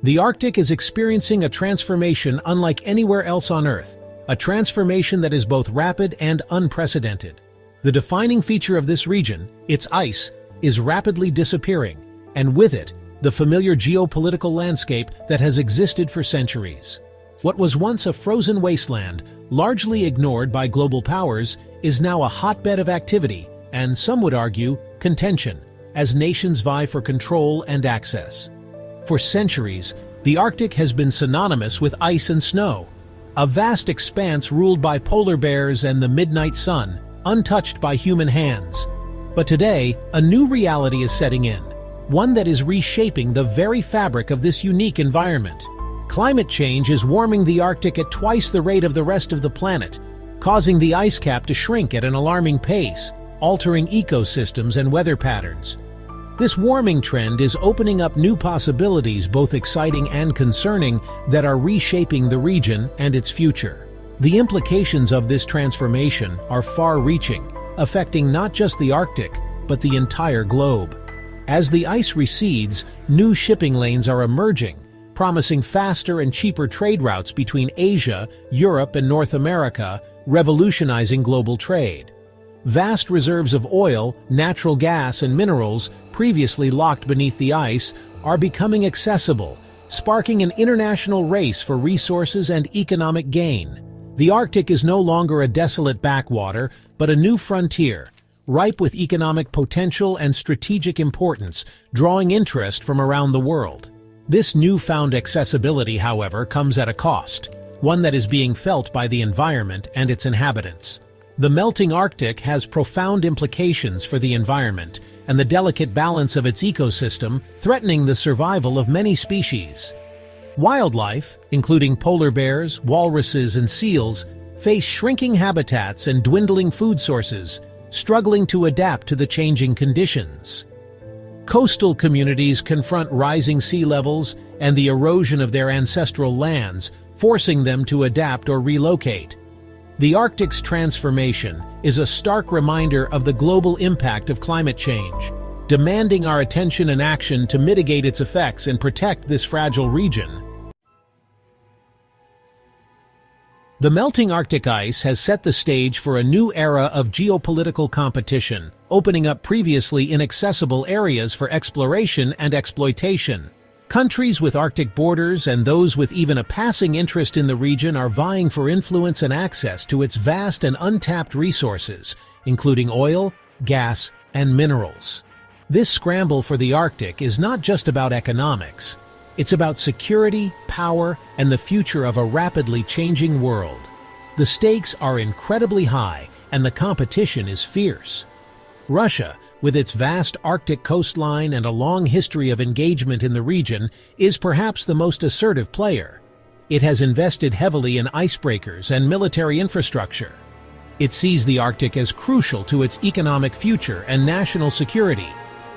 The Arctic is experiencing a transformation unlike anywhere else on Earth, a transformation that is both rapid and unprecedented. The defining feature of this region, its ice, is rapidly disappearing, and with it, the familiar geopolitical landscape that has existed for centuries. What was once a frozen wasteland, largely ignored by global powers, is now a hotbed of activity, and some would argue, contention, as nations vie for control and access. For centuries, the Arctic has been synonymous with ice and snow, a vast expanse ruled by polar bears and the midnight sun, untouched by human hands. But today, a new reality is setting in, one that is reshaping the very fabric of this unique environment. Climate change is warming the Arctic at twice the rate of the rest of the planet, causing the ice cap to shrink at an alarming pace, altering ecosystems and weather patterns. This warming trend is opening up new possibilities, both exciting and concerning, that are reshaping the region and its future. The implications of this transformation are far-reaching, affecting not just the Arctic, but the entire globe. As the ice recedes, new shipping lanes are emerging, promising faster and cheaper trade routes between Asia, Europe, and North America, revolutionizing global trade. Vast reserves of oil, natural gas, and minerals, previously locked beneath the ice, are becoming accessible, sparking an international race for resources and economic gain. The Arctic is no longer a desolate backwater, but a new frontier, ripe with economic potential and strategic importance, drawing interest from around the world. This newfound accessibility, however, comes at a cost, one that is being felt by the environment and its inhabitants. The melting Arctic has profound implications for the environment and the delicate balance of its ecosystem, threatening the survival of many species. Wildlife, including polar bears, walruses, and seals, face shrinking habitats and dwindling food sources, struggling to adapt to the changing conditions. Coastal communities confront rising sea levels and the erosion of their ancestral lands, forcing them to adapt or relocate. The Arctic's transformation is a stark reminder of the global impact of climate change, demanding our attention and action to mitigate its effects and protect this fragile region. The melting Arctic ice has set the stage for a new era of geopolitical competition, opening up previously inaccessible areas for exploration and exploitation. Countries with Arctic borders and those with even a passing interest in the region are vying for influence and access to its vast and untapped resources, including oil, gas, and minerals. This scramble for the Arctic is not just about economics. It's about security, power, and the future of a rapidly changing world. The stakes are incredibly high, and the competition is fierce. Russia, with its vast Arctic coastline and a long history of engagement in the region, is perhaps the most assertive player. It has invested heavily in icebreakers and military infrastructure. It sees the Arctic as crucial to its economic future and national security,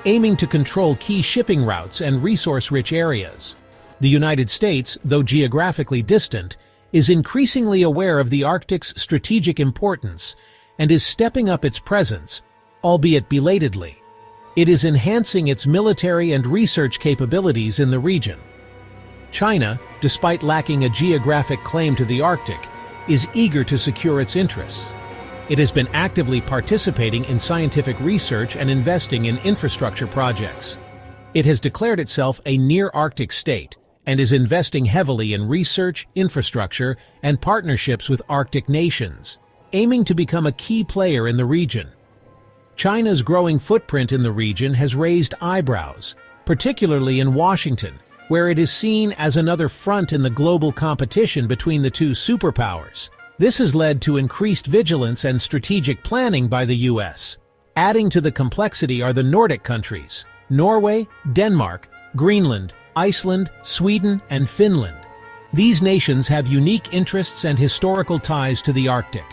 aiming to control key shipping routes and resource-rich areas. The United States, though geographically distant, is increasingly aware of the Arctic's strategic importance and is stepping up its presence, albeit belatedly. It is enhancing its military and research capabilities in the region. China, despite lacking a geographic claim to the Arctic, is eager to secure its interests. It has been actively participating in scientific research and investing in infrastructure projects. It has declared itself a near-Arctic state and is investing heavily in research, infrastructure, and partnerships with Arctic nations, aiming to become a key player in the region. China's growing footprint in the region has raised eyebrows, particularly in Washington, where it is seen as another front in the global competition between the two superpowers. This has led to increased vigilance and strategic planning by the U.S. Adding to the complexity are the Nordic countries: Norway, Denmark, Greenland, Iceland, Sweden, and Finland. These nations have unique interests and historical ties to the Arctic.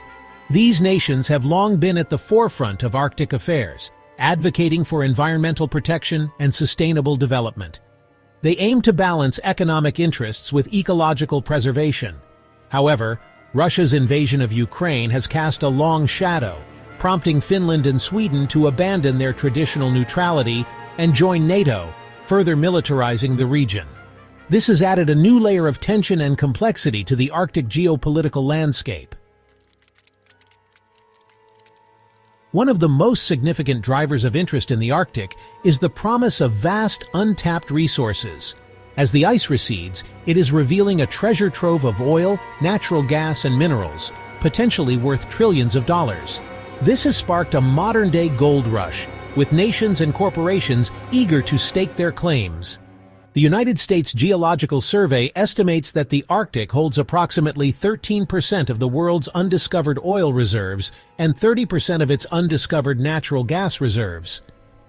These nations have long been at the forefront of Arctic affairs, advocating for environmental protection and sustainable development. They aim to balance economic interests with ecological preservation. However, Russia's invasion of Ukraine has cast a long shadow, prompting Finland and Sweden to abandon their traditional neutrality and join NATO, further militarizing the region. This has added a new layer of tension and complexity to the Arctic geopolitical landscape. One of the most significant drivers of interest in the Arctic is the promise of vast, untapped resources. As the ice recedes, it is revealing a treasure trove of oil, natural gas, and minerals, potentially worth trillions of dollars. This has sparked a modern-day gold rush, with nations and corporations eager to stake their claims. The United States Geological Survey estimates that the Arctic holds approximately 13% of the world's undiscovered oil reserves and 30% of its undiscovered natural gas reserves.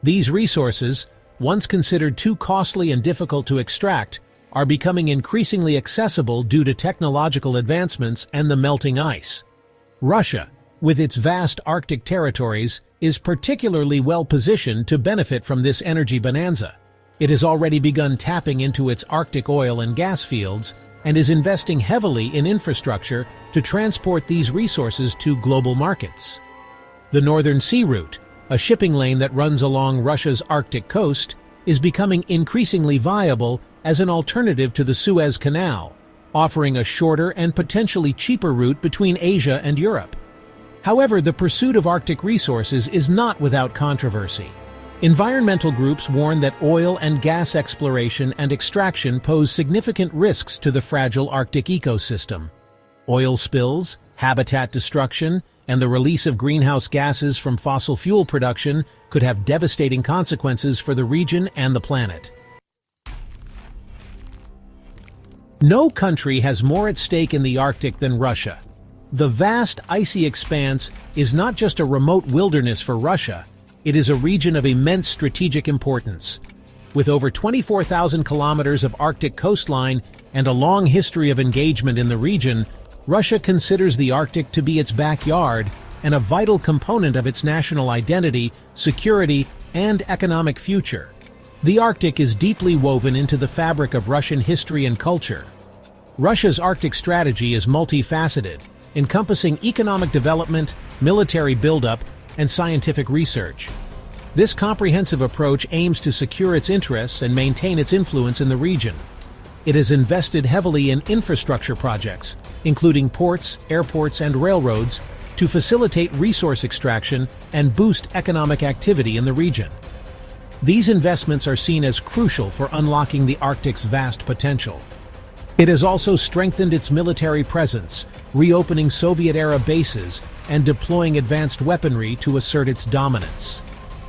These resources, once considered too costly and difficult to extract, are becoming increasingly accessible due to technological advancements and the melting ice. Russia, with its vast Arctic territories, is particularly well positioned to benefit from this energy bonanza. It has already begun tapping into its Arctic oil and gas fields and is investing heavily in infrastructure to transport these resources to global markets. The Northern Sea Route, a shipping lane that runs along Russia's Arctic coast, is becoming increasingly viable as an alternative to the Suez Canal, offering a shorter and potentially cheaper route between Asia and Europe. However, the pursuit of Arctic resources is not without controversy. Environmental groups warn that oil and gas exploration and extraction pose significant risks to the fragile Arctic ecosystem. Oil spills, habitat destruction, and the release of greenhouse gases from fossil fuel production could have devastating consequences for the region and the planet. No country has more at stake in the Arctic than Russia. The vast icy expanse is not just a remote wilderness for Russia, it is a region of immense strategic importance. With over 24,000 kilometers of Arctic coastline and a long history of engagement in the region, Russia considers the Arctic to be its backyard and a vital component of its national identity, security, and economic future. The Arctic is deeply woven into the fabric of Russian history and culture. Russia's Arctic strategy is multifaceted, encompassing economic development, military buildup, and scientific research. This comprehensive approach aims to secure its interests and maintain its influence in the region. It has invested heavily in infrastructure projects, including ports, airports, and railroads, to facilitate resource extraction and boost economic activity in the region. These investments are seen as crucial for unlocking the Arctic's vast potential. It has also strengthened its military presence, reopening Soviet-era bases and deploying advanced weaponry to assert its dominance.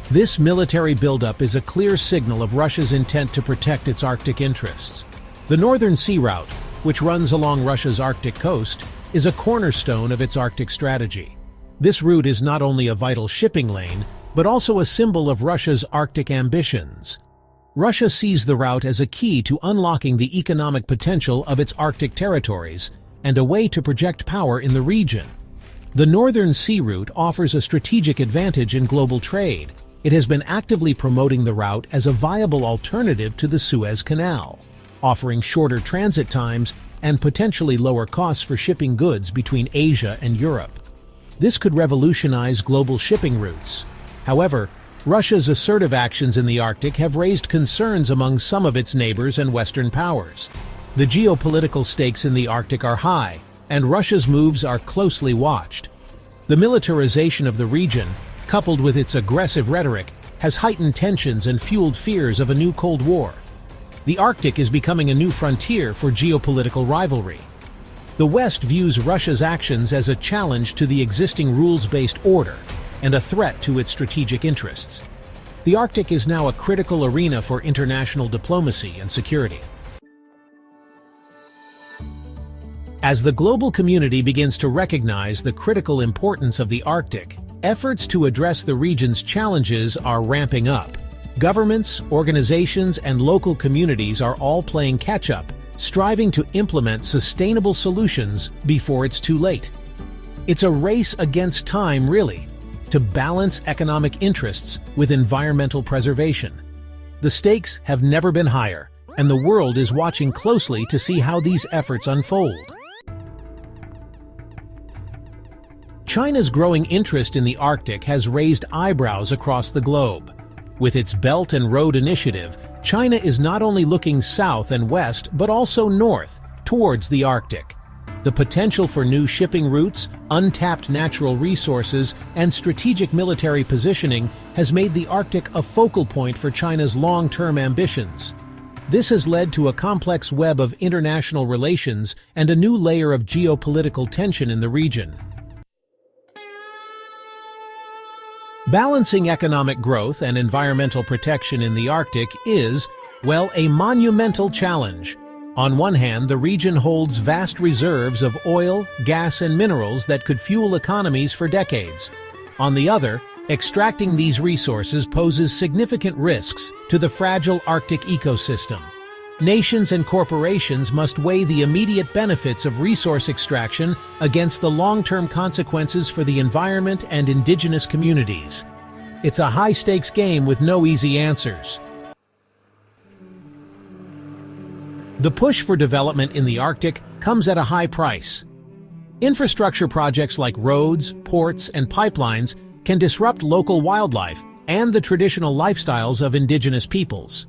This military buildup is a clear signal of Russia's intent to protect its Arctic interests. The Northern Sea Route, which runs along Russia's Arctic coast, is a cornerstone of its Arctic strategy. This route is not only a vital shipping lane, but also a symbol of Russia's Arctic ambitions. Russia sees the route as a key to unlocking the economic potential of its Arctic territories and a way to project power in the region. The Northern Sea Route offers a strategic advantage in global trade. It has been actively promoting the route as a viable alternative to the Suez Canal, offering shorter transit times and potentially lower costs for shipping goods between Asia and Europe. This could revolutionize global shipping routes. However, Russia's assertive actions in the Arctic have raised concerns among some of its neighbors and Western powers. The geopolitical stakes in the Arctic are high, and Russia's moves are closely watched. The militarization of the region, coupled with its aggressive rhetoric, has heightened tensions and fueled fears of a new Cold War. The Arctic is becoming a new frontier for geopolitical rivalry. The West views Russia's actions as a challenge to the existing rules-based order and a threat to its strategic interests. The Arctic is now a critical arena for international diplomacy and security. As the global community begins to recognize the critical importance of the Arctic, efforts to address the region's challenges are ramping up. Governments, organizations, and local communities are all playing catch-up, striving to implement sustainable solutions before it's too late. It's a race against time, really, to balance economic interests with environmental preservation. The stakes have never been higher, and the world is watching closely to see how these efforts unfold. China's growing interest in the Arctic has raised eyebrows across the globe. With its Belt and Road Initiative, China is not only looking south and west, but also north, towards the Arctic. The potential for new shipping routes, untapped natural resources, and strategic military positioning has made the Arctic a focal point for China's long-term ambitions. This has led to a complex web of international relations and a new layer of geopolitical tension in the region. Balancing economic growth and environmental protection in the Arctic is, well, a monumental challenge. On one hand, the region holds vast reserves of oil, gas, and minerals that could fuel economies for decades. On the other, extracting these resources poses significant risks to the fragile Arctic ecosystem. Nations and corporations must weigh the immediate benefits of resource extraction against the long-term consequences for the environment and indigenous communities. It's a high-stakes game with no easy answers. The push for development in the Arctic comes at a high price. Infrastructure projects like roads, ports, and pipelines can disrupt local wildlife and the traditional lifestyles of indigenous peoples.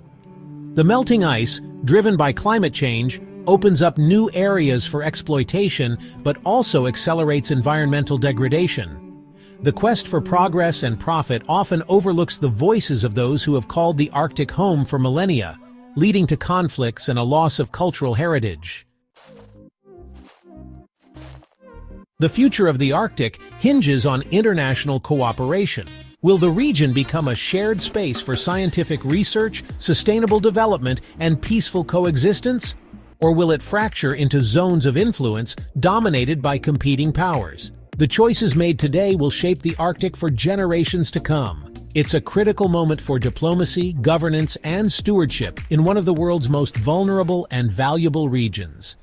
The melting ice, driven by climate change, opens up new areas for exploitation but also accelerates environmental degradation. The quest for progress and profit often overlooks the voices of those who have called the Arctic home for millennia, leading to conflicts and a loss of cultural heritage. The future of the Arctic hinges on international cooperation. Will the region become a shared space for scientific research, sustainable development, and peaceful coexistence? Or will it fracture into zones of influence dominated by competing powers? The choices made today will shape the Arctic for generations to come. It's a critical moment for diplomacy, governance, and stewardship in one of the world's most vulnerable and valuable regions.